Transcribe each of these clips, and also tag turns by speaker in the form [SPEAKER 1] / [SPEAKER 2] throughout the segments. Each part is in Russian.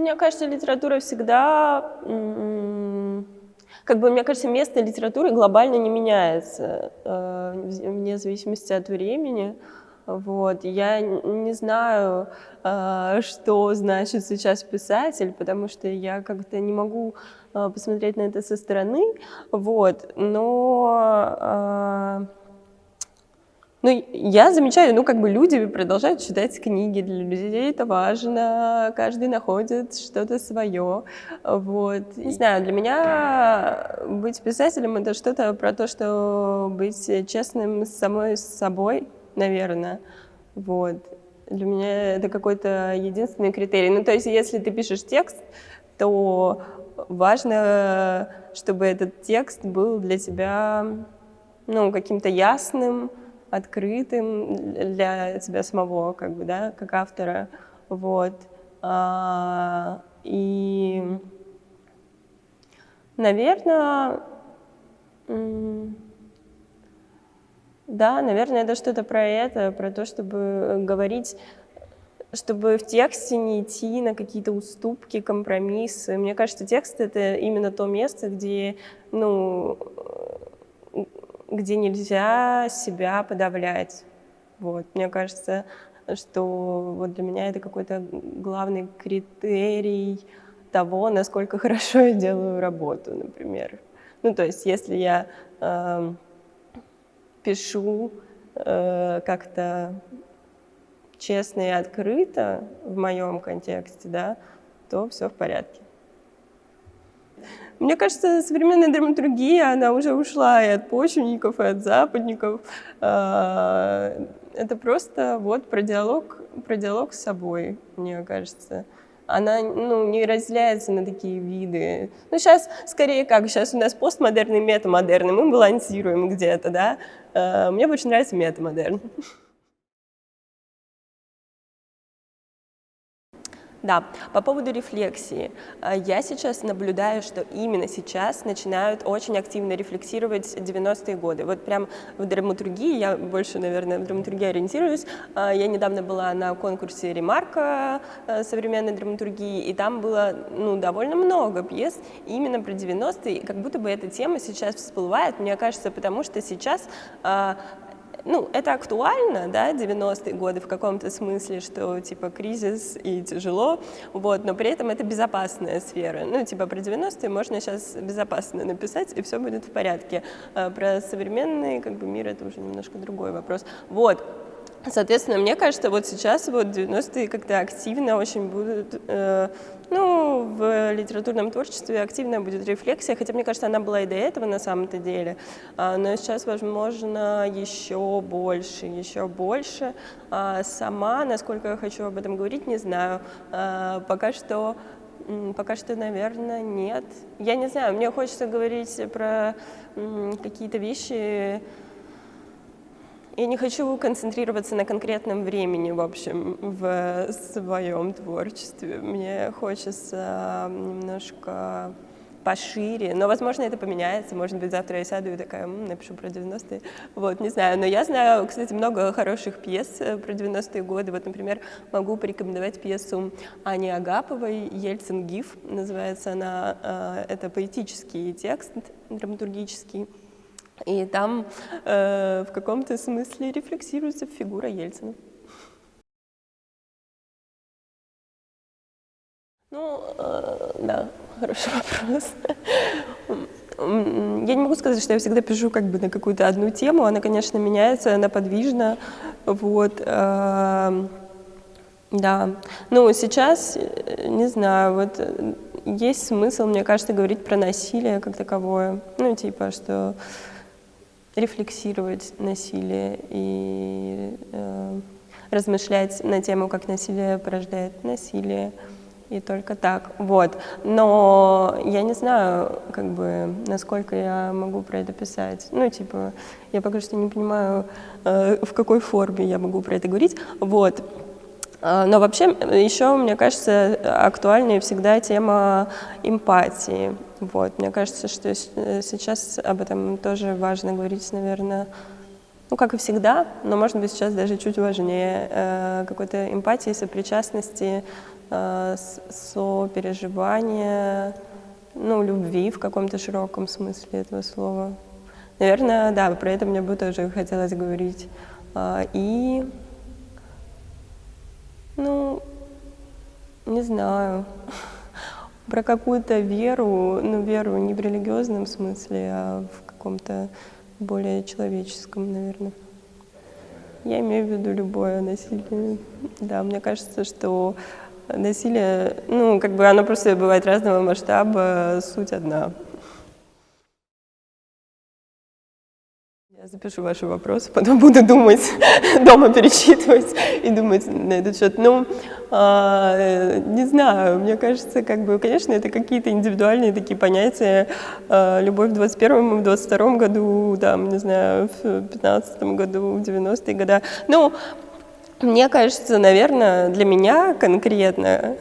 [SPEAKER 1] мне кажется, литература всегда, как бы, мне кажется, место литературы глобально не меняется, вне зависимости от времени. Вот. Я не знаю, что значит сейчас писатель, потому что я как-то не могу посмотреть на это со стороны. Вот. Но ну, я замечаю, ну, как бы люди продолжают читать книги, для людей это важно, каждый находит что-то свое, вот. Не знаю, для меня быть писателем — это что-то про то, что быть честным с самой собой, наверное, вот. Для меня это какой-то единственный критерий. Ну, то есть, если ты пишешь текст, то важно, чтобы этот текст был для тебя, ну, каким-то ясным, открытым для тебя самого, как бы, да, как автора, вот. И, наверное, да, наверное, это что-то про это, про то, чтобы говорить, чтобы в тексте не идти на какие-то уступки, компромиссы. Мне кажется, текст — это именно то место, где, ну, где нельзя себя подавлять. Вот. Мне кажется, что вот для меня это какой-то главный критерий того, насколько хорошо я делаю работу, например. Ну, то есть, если я пишу как-то честно и открыто в моем контексте, да, то все в порядке. Мне кажется, современная драматургия, она уже ушла и от почвенников, и от западников. Это просто вот про диалог с собой, мне кажется. Она, ну, не разделяется на такие виды. Ну, сейчас скорее как, сейчас у нас постмодерн и метамодерн, и мы балансируем где-то, да. Мне больше нравится метамодерн. Да, по поводу рефлексии. Я сейчас наблюдаю, что именно сейчас начинают очень активно рефлексировать 90-е годы. Вот прям в драматургии, я больше, наверное, в драматургии ориентируюсь. Я недавно была на конкурсе «Ремарка» современной драматургии, и там было, ну, довольно много пьес именно про 90-е, как будто бы эта тема сейчас всплывает, мне кажется, потому что сейчас ну, это актуально, да, 90-е годы в каком-то смысле, что, типа, кризис и тяжело, вот, но при этом это безопасная сфера. Ну, типа, про 90-е можно сейчас безопасно написать, и все будет в порядке. А про современный, как бы, мир — это уже немножко другой вопрос. Вот. Соответственно, мне кажется, вот сейчас вот 90-е как-то активно очень будут, ну, в литературном творчестве активная будет рефлексия, хотя, мне кажется, она была и до этого на самом-то деле, но сейчас, возможно, еще больше. Сама, насколько я хочу об этом говорить, не знаю. Пока что, наверное, нет. Я не знаю, мне хочется говорить про какие-то вещи. Я не хочу концентрироваться на конкретном времени, в общем, в своем творчестве. Мне хочется немножко пошире, но, возможно, это поменяется. Может быть, завтра я сяду и такая, напишу про 90-е. Вот, не знаю. Но я знаю, кстати, много хороших пьес про 90-е годы. Вот, например, могу порекомендовать пьесу Ани Агаповой «Ельцин ГИФ». Называется она, это поэтический текст, драматургический. И там в каком-то смысле рефлексируется фигура Ельцина. Ну, да, хороший вопрос. Я не могу сказать, что я всегда пишу как бы на какую-то одну тему. Она, конечно, меняется, она подвижна. Вот. Да. Ну, сейчас, не знаю, вот есть смысл, мне кажется, говорить про насилие как таковое. Ну, типа, что рефлексировать насилие и размышлять на тему, как насилие порождает насилие, и только так. Вот. Но я не знаю, как бы, насколько я могу про это писать. Ну, типа, я пока что не понимаю, в какой форме я могу про это говорить. Вот. Но вообще еще, мне кажется, актуальнее всегда тема эмпатии. Вот. Мне кажется, что сейчас об этом тоже важно говорить, наверное, ну, как и всегда, но, может быть, сейчас даже чуть важнее какой-то эмпатии, сопричастности сопереживания, ну, любви в каком-то широком смысле этого слова. Наверное, да, про это мне бы тоже хотелось говорить. И, ну, не знаю, про какую-то веру, ну, веру не в религиозном смысле, а в каком-то более человеческом, наверное. Я имею в виду любое насилие. Да, мне кажется, что насилие, ну, как бы оно просто бывает разного масштаба, суть одна. Я запишу ваши вопросы, потом буду думать, дома перечитывать и думать на этот счет. Ну, не знаю, мне кажется, как бы, конечно, это какие-то индивидуальные такие понятия. Любовь в 21-м, в 22-м году, там, не знаю, в 15-м году, в 90-е годы. Ну, мне кажется, наверное, для меня конкретно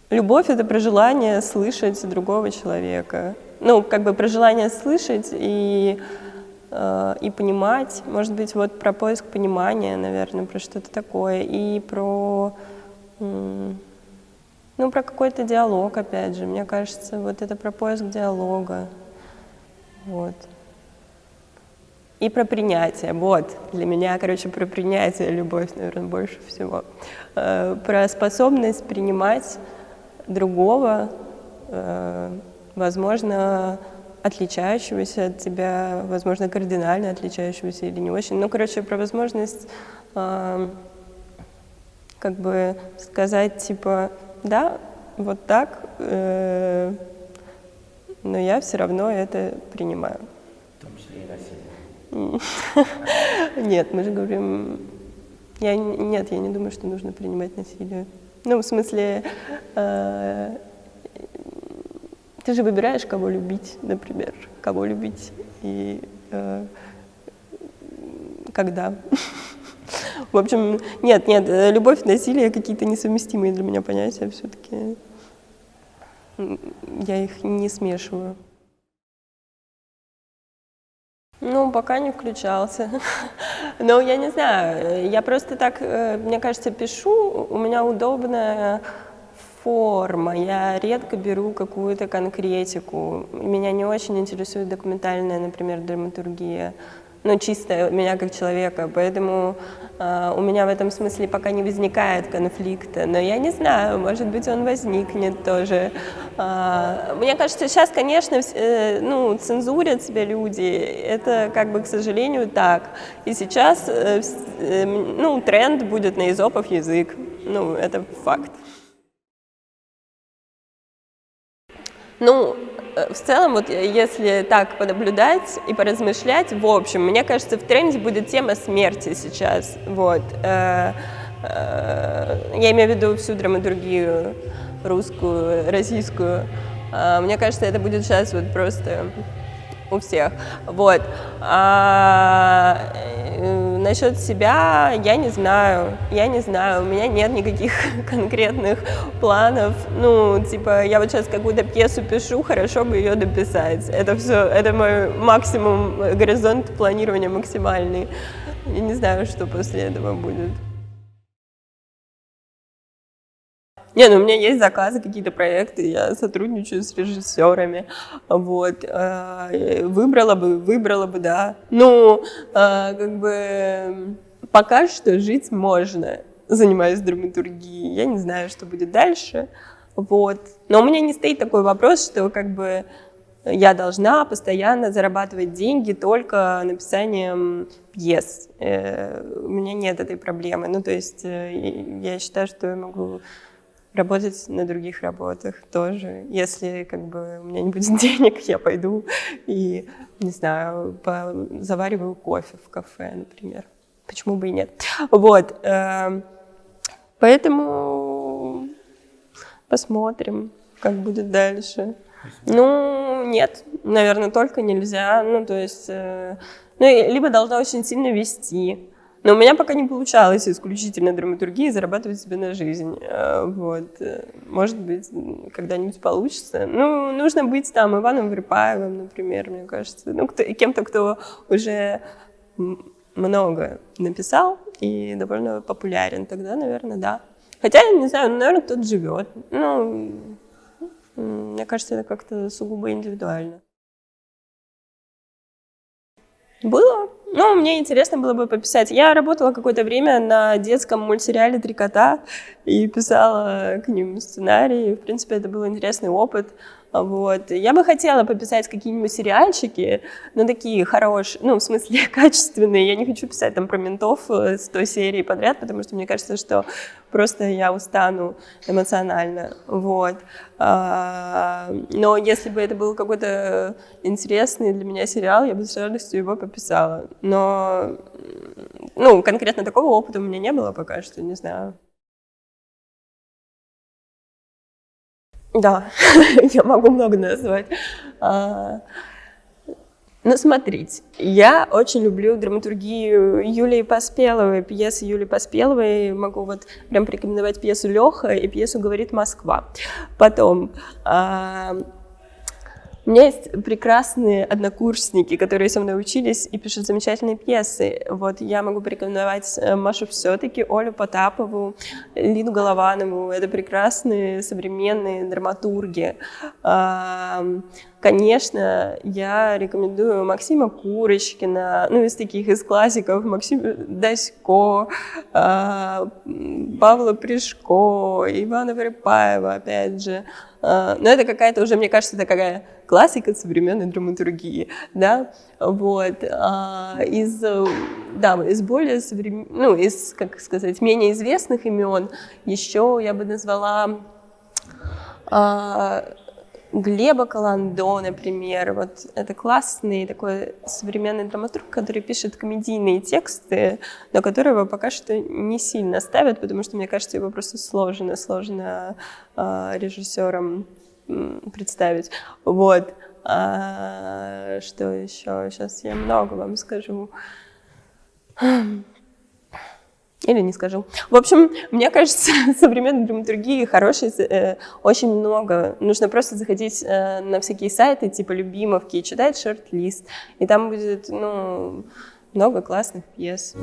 [SPEAKER 1] любовь — это про желание слышать другого человека. Ну, как бы про желание слышать и понимать, может быть, вот про поиск понимания, наверное, про что-то такое, и про, ну, про какой-то диалог, опять же, мне кажется, вот это про поиск диалога, вот. И про принятие, вот, для меня, короче, про принятие любовь, наверное, больше всего. Про способность принимать другого, возможно, отличающегося от тебя, возможно, кардинально отличающегося или не очень. Ну, короче, про возможность как бы сказать, типа, да, вот так, но я все равно это принимаю.
[SPEAKER 2] В том числе и насилие.
[SPEAKER 1] Нет, мы же говорим... Нет, я не думаю, что нужно принимать насилие. Ну, в смысле... Ты же выбираешь, кого любить, например, кого любить и когда. В общем, нет, любовь и насилие какие-то несовместимые для меня понятия все-таки. Я их не смешиваю. Ну, пока не включался. Но я не знаю, я просто так, мне кажется, пишу, у меня удобная форма, я редко беру какую-то конкретику. Меня не очень интересует документальная, например, драматургия, ну, чисто меня как человека, поэтому у меня в этом смысле пока не возникает конфликта, но я не знаю, может быть, он возникнет тоже. Мне кажется, сейчас, конечно, ну, цензурят себя люди, это как бы, к сожалению, так. И сейчас, ну, тренд будет на эзопов язык, ну, это факт. Ну, в целом, вот если так понаблюдать и поразмышлять, в общем, мне кажется, в тренде будет тема смерти сейчас. Вот. Я имею в виду всю драматургию русскую, российскую. Мне кажется, это будет сейчас вот просто у всех. Вот. Насчет себя я не знаю, у меня нет никаких конкретных планов, ну, типа, я вот сейчас какую-то пьесу пишу, хорошо бы ее дописать, это все, это мой максимум, горизонт планирования максимальный, я не знаю, что после этого будет. Не, ну у меня есть заказы, какие-то проекты, я сотрудничаю с режиссерами, вот, выбрала бы, да. Ну, как бы, пока что жить можно, занимаюсь драматургией, я не знаю, что будет дальше, вот. Но у меня не стоит такой вопрос, что, как бы, я должна постоянно зарабатывать деньги только написанием пьес. У меня нет этой проблемы, ну, то есть, я считаю, что я могу работать на других работах тоже. Если как бы у меня не будет денег, я пойду и, не знаю, завариваю кофе в кафе, например. Почему бы и нет? Вот. Поэтому посмотрим, как будет дальше. Ну, нет, наверное, только нельзя. Ну, то есть, ну, либо должна очень сильно вести. Но у меня пока не получалось исключительно драматургией зарабатывать себе на жизнь. Вот. Может быть, когда-нибудь получится. Ну, нужно быть там Иваном Верпаевым, например, мне кажется. Ну, кем-то, кто уже много написал и довольно популярен. Тогда, наверное, да. Хотя, я не знаю, наверное, кто-то живет. Ну, мне кажется, это как-то сугубо индивидуально. Было. Ну, мне интересно было бы пописать. Я работала какое-то время на детском мультсериале «Три кота» и писала к ним сценарии. В принципе, это был интересный опыт. Вот. Я бы хотела пописать какие-нибудь сериальчики, но такие хорошие, ну, в смысле, качественные. Я не хочу писать там про ментов 100 серий подряд, потому что мне кажется, что просто я устану эмоционально. Вот. Но если бы это был какой-то интересный для меня сериал, я бы с радостью его пописала. Но, ну, конкретно такого опыта у меня не было пока что, не знаю. Да, я могу много назвать. Ну, смотрите, я очень люблю драматургию Юлии Поспеловой, пьесы Юлии Поспеловой. Могу вот прям порекомендовать пьесу «Леха» и пьесу «Говорит Москва». Потом... У меня есть прекрасные однокурсники, которые со мной учились и пишут замечательные пьесы. Вот я могу порекомендовать Машу все-таки, Олю Потапову, Лину Голованову. Это прекрасные современные драматурги. Конечно, я рекомендую Максима Курочкина, ну, из таких, из классиков, Максима Дасько, Павла Пришко, Ивана Верепаева, опять же. Но это какая-то уже, мне кажется, такая классика современной драматургии, да, вот. Из более современных, ну, из, как сказать, менее известных имен еще я бы назвала Глеба Каландо, например. Вот это классный такой современный драматург, который пишет комедийные тексты, но которого пока что не сильно ставят, потому что, мне кажется, его просто сложно режиссером представить. Вот. Что еще? Сейчас я много вам скажу. Или не скажу. В общем, мне кажется, современной драматургии хорошей очень много. Нужно просто заходить на всякие сайты, типа Любимовки, и читать шорт-лист. И там будет, ну, много классных пьес.